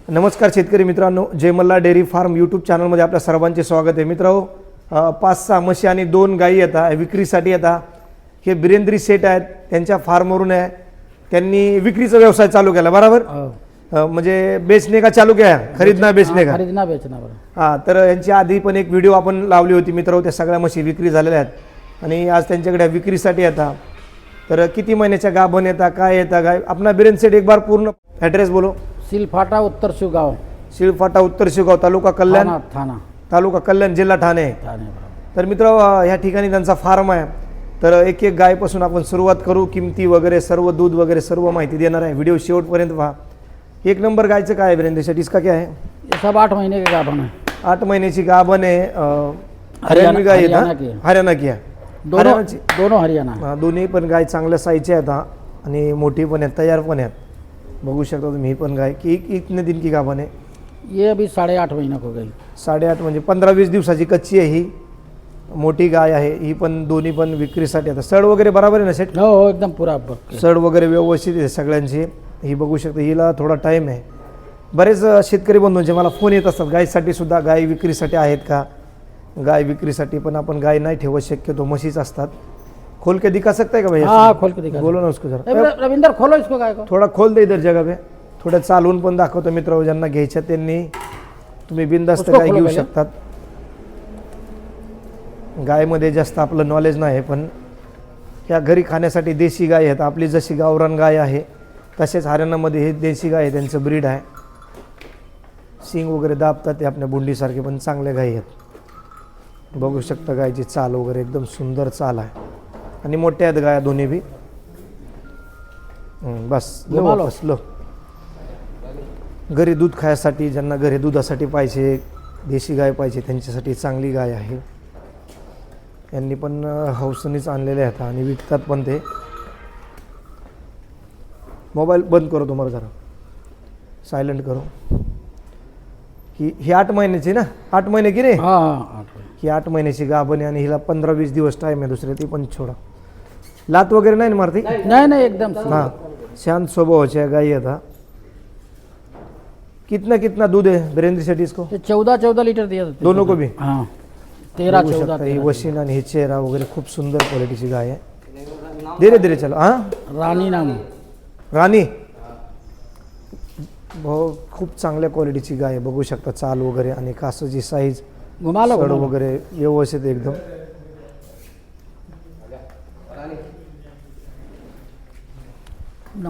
नमस्कार शेतकरी मित्रांनो, जय मल्हार डेअरी फार्म यूट्यूब चॅनलमध्ये आपल्या सर्वांचे स्वागत आहे. मित्रांनो, 5-6 म्हशी आणि 2 गायी येतात विक्रीसाठी. येतात हे बिरेंद्री सेठ आहेत, त्यांच्या फार्मवरून आहे. त्यांनी विक्रीचा व्यवसाय चालू केला बरोबर. म्हणजे बेचणे का चालू केला, खरीदना बेचणे का खरीदना बेचना बरोबर. हां, तर यांची आधी पण एक व्हिडिओ आपण लावली होती मित्रांनो. त्या सगळ्या म्हशी विक्री झालेल्या आहेत आणि आज त्यांच्याकडे विक्रीसाठी येतात. तर किती महिन्याच्या गाभण येतात, काय येतात गाय, अपना बिरेंद्र सेठ एक बार पूर्ण ॲड्रेस बोलो. सिलफाटा उत्तर शिवगाव, शिळफाटा उत्तर शिवगाव, तालुका कल्याण, तालुका कल्याण, जिल्हा ठाणे. तर मित्र, ह्या ठिकाणी त्यांचा फार्म आहे. तर एक एक गायपासून आपण सुरुवात करू. किमती वगैरे सर्व, दूध वगैरे सर्व माहिती देणार आहे. व्हिडिओ शेवटपर्यंत पहा. एक नंबर गायचं काय आहे बिरेंद्र सेठ, इसका क्या है? ये सब 8 महीने के गाभण है. 8 महिन्याची गाभण आहे. हरियाणवी गाय आहे, हरियाणा की आहे. दोनों हरियाणा. दोन्ही पण गाय चांगल्या साईजच्या आहेत आणि मोठी पण आहेत, तयार पण आहेत. बघू शकता तुम्ही. ही पण गाय की कितने दिन की गाभण है? ये अभी 8.5 महीना हो गई. 8.5 म्हणजे 15-20 दिवसाची कच्ची आहे. ही मोठी गाय आहे. ही पण दोन्ही पण विक्रीसाठी आता. सड वगैरे बरोबर आहे ना सेट? हो एकदम पुरा. सड वगैरे व्यवस्थित आहे सगळ्यांची. ही बघू शकता. हिला थोडा टाईम आहे. बरेच शेतकरी बंधूंचे मला फोन येत असतात गायसाठी सुद्धा, गाय विक्रीसाठी आहेत का. गाय विक्रीसाठी पण आपण गाय नाही ठेवत, शक्यतो म्हशीच असतात. खोल के दिखा सकता है का भैया? हाँ खोल के दिखा. बोलो ना उसको जरा. रविंदर खोलो इसको गाय को. थोडा खोल दे इधर जगह पे. थोडं चालवून पण दाखवतो मित्र. ज्यांना घ्यायच्या त्यांनी तुम्ही बिनधास्त गाय घेऊ शकतात. गायमध्ये जास्त आपलं नॉलेज नाही, पण ह्या घरी खाण्यासाठी देशी गाय आहेत. आपली जशी गावरान गाय आहे तसेच हरियाणामध्ये हे देशी गाय आहे, त्यांचं ब्रीड आहे. शिंग वगैरे दाबतात ते आपल्या बुंडीसारखे, पण चांगल्या गायी आहेत. बघू शकता गायची चाल वगैरे एकदम सुंदर चाल आहे आणि मोठ्या आहेत गाया दोन्ही बी. बस लो. घरी दूध खायसाठी, ज्यांना घरी दुधासाठी पाहिजे, देशी गाय पाहिजे, त्यांच्यासाठी चांगली गाय आहे. यांनी पण हौसनीच आणलेले आहेत आणि विकतात पण ते. मोबाईल बंद करो तुम्हाला जरा, सायलेंट करो. ही 8 महिन्याची ना? 8 महिने की रे? हां, ही 8 महिन्याची गाभण आहे आणि हिला 15-20 दिवस टाईम आहे. दुसरे ती पण छोडा. लात वगैरे नाही ना मारती? नहीं एकदम. हाँ, शांत स्वभावाची गाय आता. कितना दूध है बिरेंद्र सेठ इसको? 14 लीटर दिया था दोनों को भी. हाँ 13-14. ही वशीन आणि ही चेहरा वगैरे खूप सुंदर क्वालिटीची गाय आहे. धीरे धीरे चलो. हाँ, रानी नाम. राणी खूप चांगल्या क्वालिटीची गाय आहे. बघू शकता चाल वगैरे आणि कासाची साईज, सड वगैरे व्यवस्थित एकदम.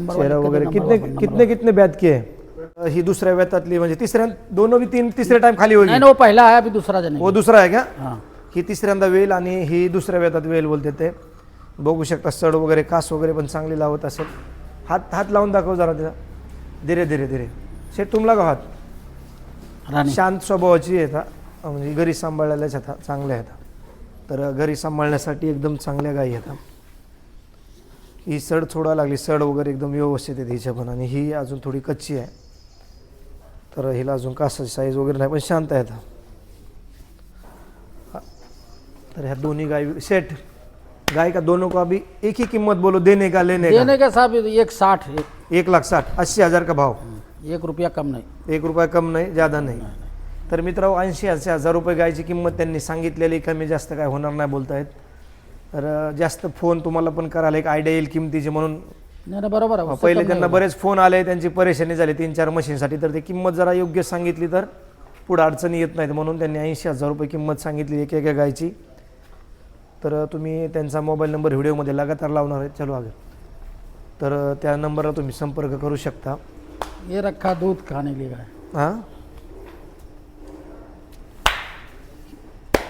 चेहरा वगैरे. कितने ब्यात की आहे? ही दुसऱ्या व्यातातली, म्हणजे तिसऱ्या, दोनों भी तिसरे टाइम खाली होईल. नहीं वो पहला है, अभी दूसरा जन. वो दूसरा आहे का? हाँ. ही तिसऱ्यांदा वेल आणि ही दुसऱ्या व्यातात वेल बोलते ते. बघू शकता सड वगैरे, कास वगैरे पण चांगली लावत असेल. हात लावून दाखव जरा तिला. धीरे धीरे धीरे. शेठ तुमला का हात? शांत स्वभावाची येतात, म्हणजे घरी सांभाळायलाच येतात, चांगल्या येतात. तर घरी सांभाळण्यासाठी एकदम चांगल्या गायी येतात. ही सड सोडायला लागली, सड वगैरे एकदम व्यवस्थित आहे हिच्या पण. आणि ही अजून थोडी कच्ची आहे, तर हिला अजून कासाची साईज वगैरे नाही, पण शांत आहे. तर ह्या दोन्ही गाय सेट गाय का दोनों का अभी एक ही कीमत बोलो, देने का लेने का साहब 1,60. 1,60,000 80,000 का भाव. 1 रुपया कम नहीं. 1 रुपया कम नाही, ज़्यादा नाही. तर मित्रांनो, 80,000 रुपये गायची किंमत त्यांनी सांगितलेली. कमी जास्त काय होणार नाही बोलतायत. तर जास्त फोन तुम्हाला पण करायला एक आयडिया येईल किमतीची म्हणून. नाही बरोबर आहे. पहिले त्यांना बरेच फोन आले, त्यांची परेशानी झाली 3-4 मशीनसाठी. तर ते किंमत जरा योग्य सांगितली तर पुढे अडचणी येत नाहीत, म्हणून त्यांनी 80,000 रुपये किंमत सांगितली एका गायची. तर तुम्ही त्यांचा मोबाईल नंबर व्हिडिओमध्ये लगातार लावणार आहे. चलो आगे. तर त्या नंबरला तुम्ही संपर्क करू शकता. ये रखा दूध खाने के लिए गाय. हाँ,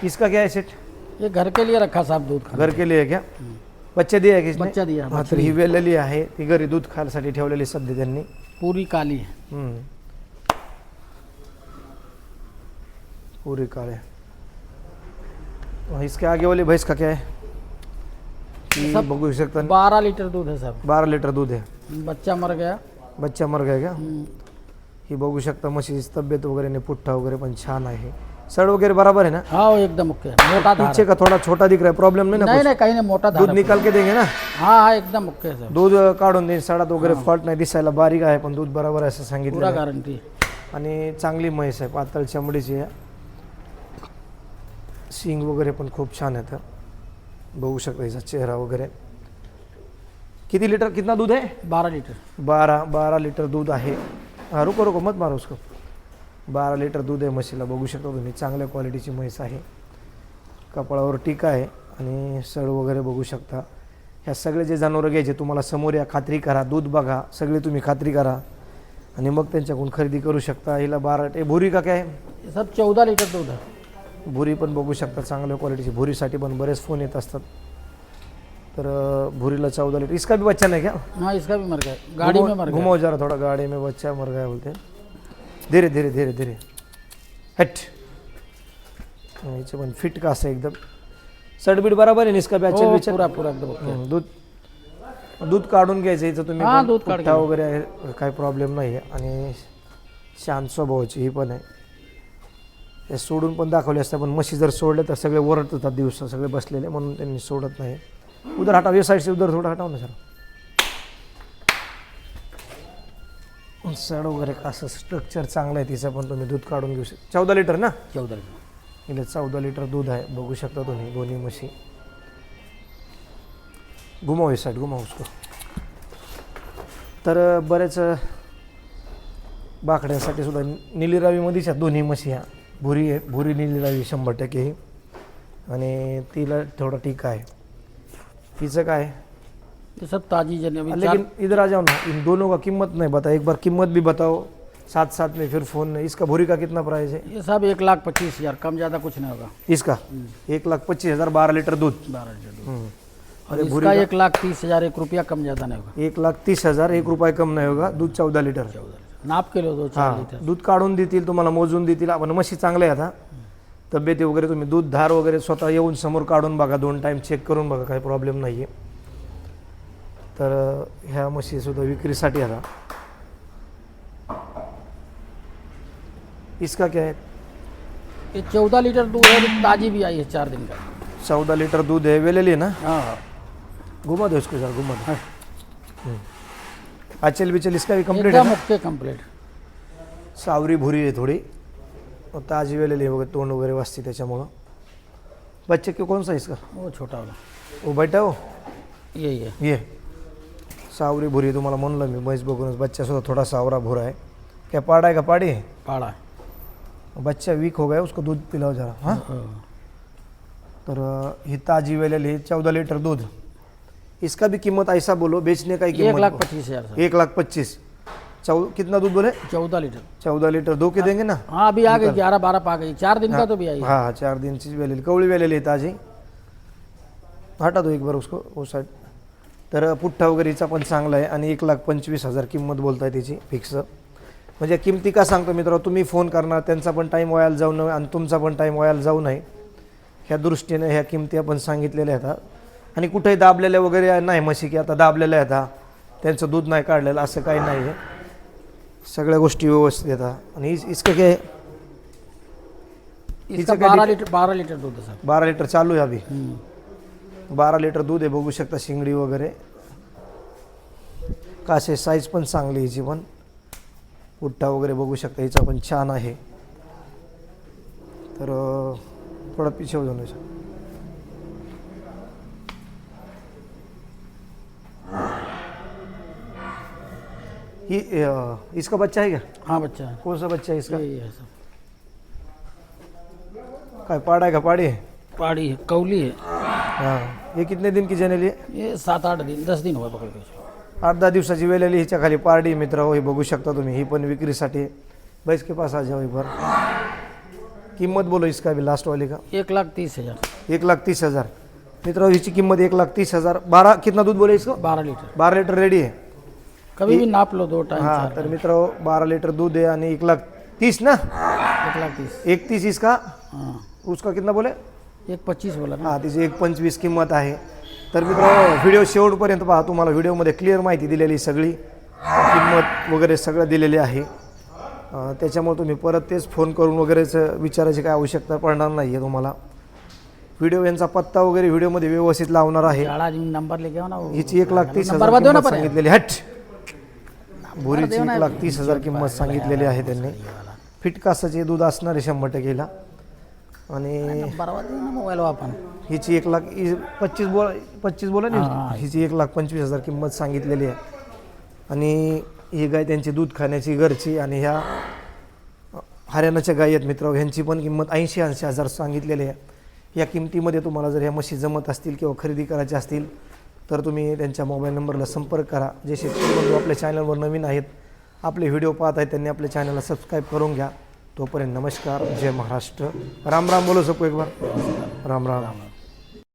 इसका क्या है सेठ? ये घर के लिए रखा साहब, दूध खाने. घर के लिए क्या? बच्चे दिए की? बच्चा दिया. हाँ, तर ही वेलेली आहे, ती घरी दूध खायसाठी ठेवलेली सध्या त्यांनी. पूरी काली है. पूरी काले. इसके आगे वाली भैंस का क्या है? बघू शकता. 12 लीटर दूध है साहब. 12 लीटर दूध है. बच्चा मर गया. बच्चा मर गया क्या? ही बघू शकता. म्हशीची तब्येत वगैरे ने पुठ्ठा वगैरे पण छान आहे. सड वगैरे बराबर है ना? हाँ एकदम ओके. मोटा धार. पीछे का थोड़ा छोटा दिख रहा है, प्रॉब्लम नहीं ना? नहीं कहीं नहीं, मोटा धार. दूध निकाल के देंगे ना? हाँ एकदम ओके सर. दूध काढून देईन. सडात वगैरे फॉल्ट नाही दिसायला, बारीक आहे पण दूध बरोबर आहे असं सांगितलं. पूरा गारंटी. आणि चांगली म्हैस आहे, पातळ चमडीची आहे. शिंग वगैरे पण खूप छान आहे. बघू शकता हिचा चेहरा वगैरे. किती लिटर कितना दूध है? 12 लीटर. 12 लिटर दूध आहे. हाँ रुको रुको मत मारो उसको. 12 लिटर दूध आहे म्हशीला. बघू शकता तुम्ही, चांगल्या क्वालिटीची म्हैस आहे. कपाळावर टीका आहे आणि सड वगैरे बघू शकता. ह्या सगळे जे जनावरं घ्यायचे तुम्हाला समोर या, खात्री करा, दूध बघा, सगळे तुम्ही खात्री करा आणि मग त्यांच्याकडून खरेदी करू शकता. हिला 12 भुरी का काय? ये सब 14 लीटर दूध है. भुरी पण बघू शकता, चांगल्या क्वालिटीची. भुरीसाठी पण बरेच फोन येत असतात. तर भुरीला 14 लीटर. इसका भी बच्चा नहीं क्या? हाँ इसका भी मर गया, गाड़ी में मर गया. घुमाओ जरा थोड़ा, गाड़ी में बच्चा मर गया बोलते. धीरे धीरे धीरे धीरे हट. हिचे पण फिट का असं एकदम. सडबीड बराबर आहे. इसका भी अच्छा हो, विचार. पूरा पूरा एकदम ओके. दूध काढून घ्यायचं इथं तुम्ही. हा, पण दूध काढ पुठ्ठा वगैरे आहे, काही प्रॉब्लेम नाही आहे. आणि शांत स्वभावाची ही पण आहे. हे सोडून पण दाखवले असते, पण म्हशी जर सोडले तर सगळे ओरडत होतात दिवसा, सगळे बसलेले, म्हणून त्यांनी सोडत नाही. उधर हटाव, ये साईड से उधर थोडं हटाव ना सर. सड वगैरे असं स्ट्रक्चर चांगलं आहे तिचं, पण तुम्ही दूध काढून घेऊ शकता. 14 लिटर ना? 14 लीटर. इथे 14 लिटर दूध आहे. बघू शकता तुम्ही दोन्ही म्हशी. घुमाव इस साईड, घुमाव उसको. तर बरेच बाकड्यांसाठी सुद्धा निलीरावीमध्येच आहेत दोन्ही म्हशी. ह्या भुरी आहे, भुरी निलीरावी 100% ही. आणि तिला थोडा टीका आहे. तिचं काय? ये सब ताजी जने अभी लेकिन इधर आ जाओ ना, इन दोनों का कीमत नहीं बता. एक बार कीमत भी बताओ साथ साथ में, फिर फोन नहीं. इसका भूरी का कितना प्राइस है? ये सब 1,25,000, कम ज़्यादा कुछ नहीं होगा. इसका 1,25,000, 12 लीटर दूध. 12 लीटर दूध. अरे और भूरी इसका का 1,30,000, 1 रुपया कम ज़्यादा नहीं होगा. 1,30,000, 1 रुपये कम नहीं होगा. दूध 14 लिटर. नाप के लो 2-4 हां, लीटर. दूध काढून देतील तुम्हाला, मोजून देतील. आपण म्हशी चांगल्या आहेत. तब्येती वगैरे तुम्ही दूध धार वगैरे स्वतः येऊन समोर काढून बघा, 2 टाईम चेक करून बघा, काही प्रॉब्लेम नाही आहे. तर ह्या म्हशी सुद्धा विक्रीसाठी आता. इसका क्या है? ये 14 लीटर दूध है, ताजी भी आई है 4 दिन का. 14 लिटर दूध है. वेलेली ना? हाँ हाँ. घुमा दो इसको सर, घुमा दो. आचल बिचल इसका भी कंप्लीट एकदम है. Okay complete. सावरी भुरी आहे थोडी, ताजी वेलेली आहे वगैरे, तोंड वगैरे वाजते त्याच्यामुळं. बच्चे क्यों, कौन सा इसका? वो छोटा वाला वो बैठा हो यही है. ये सावरी भुरी. तुम्हाला म्हणलं मी, म्हैस बघूनच. बच्चा सुद्धा थोडा सावरा भुरा है. क्या पाड़ा है का पाड़ी है? पाड़ा है. बच्चा वीक हो गया, उसको दूध पिलाओ जरा. हाँ, तर ही ताजी वेलेली 14 लीटर दूध. इसका भी कीमत ऐसा बोलो, बेचने का ही कीमत. 1,25,000. 1,25,000. कितना दूध बोले? 14 लीटर. 14 लीटर. दो के देंगे ना? हाँ अभी आ गई 11-12 पा गई. 4 दिन का तो भी आई है. हाँ, 4 दिन चीज वेलेली, कवळी वेलेली आहे ताजी. हटा दो एक बार उसको, वो साइड. तर पुठ्ठा वगैरे हिचा पण चांगला आहे. आणि 1,25,000 किंमत बोलताय त्याची फिक्स. म्हणजे किमती का सांगतो मित्रांनो, तुम्ही फोन करणार, त्यांचा पण टाईम वायाला जाऊ नये आणि तुमचा पण टाईम वायाला जाऊ नये, ह्या दृष्टीने ह्या किमती आपण सांगितलेल्या आहेत. आणि कुठेही दाबलेल्या वगैरे नाही म्हशी, की आता दाबलेल्या आहेत, त्यांचं दूध नाही काढलेलं, असं काही नाही आहे. सगळ्या गोष्टी व्यवस्थित येतात. आणि इसका काय? इसका 12 लीटर दूध है सर. 12 लीटर चालू आहे अभी. 12 लीटर दूध आहे. बघू शकता शिंगडी वगैरे, कासे साईज पण चांगली हिची पण. पुठ्ठा वगैरे बघू शकता हिचा पण छान आहे. तर थोडा पीछे हो जाऊन ही. इसका बच्चा है क्या? हाँ बच्चा है. कौन सा बच्चा है इसका? यही है सब. काय पाड़ा है का पाड़ी है? पाड़ी है, कौली है. हाँ, ये कितने दिन की जनेली है? ये 7-8 दिन 10 दिन हुआ पकड़ के. 8-10 दिवसाची वेलेली हिच्या खाली पारडी मित्र हो. हे बघू शकता तुम्ही, ही पण विक्रीसाठी. बैस के पास आ जाओ एक बार. किंमत बोलो इसका भी, लास्ट वाली का? 1,30,000. 1,30,000. मित्र हिची किंमत 1,30,000. 12 कितना दूध बोले इसको? 12 लीटर. 12 लिटर रेडी आहे. कभी भी नाप लो 2 टाइम. हाँ, तर मित्र 12 लिटर दूध आहे. आणि 1,30,000 ना? 1,30,000. 31 इसका. हाँ उसका कितना बोले? 1,25 बोला ना. हां, तिची 1,25 किंमत आहे. तर मित्र व्हिडिओ शेवटपर्यंत पहा, तुम्हाला व्हिडिओमध्ये क्लिअर माहिती दिलेली, सगळी किंमत वगैरे सगळं दिलेली आहे. त्याच्यामुळे तुम्ही परत तेच फोन करून वगैरेच विचारायची काय आवश्यकता पडणार नाही आहे तुम्हाला. व्हिडिओ यांचा पत्ता वगैरे व्हिडिओमध्ये व्यवस्थित लावणार आहे. झाड़ा नंबर लेके आओ ना. हिची 1,30,000 नंबर दो ना किंमत पण. सांगितलेली. हट भुरीची 1,30,000 किंमत सांगितलेली आहे त्यांनी. फिट कासाचे दूध असणारे 100%ला. आणि बरोबर मोबाईल आपण हिची 1,25,000 बोला ना, हिची 1,25,000 किंमत सांगितलेली आहे. आणि ही गाय त्यांची दूध खाण्याची घरची आणि ह्या हरियाणाच्या गायी आहेत मित्र. ह्यांची पण किंमत 80,000 सांगितलेली आहे. या किमतीमध्ये तुम्हाला जर ह्या म्हशी जमत असतील किंवा खरेदी करायच्या असतील तर तुम्ही त्यांच्या मोबाईल नंबरला संपर्क करा. जे शेतकरी बंधू आपल्या चॅनलवर नवीन आहेत, आपले व्हिडिओ पाहत आहेत, त्यांनी आपल्या चॅनलला सबस्क्राईब करून घ्या. तोपर्यंत नमस्कार, जय महाराष्ट्र, राम राम. बोलो सबको एक बार, राम राम.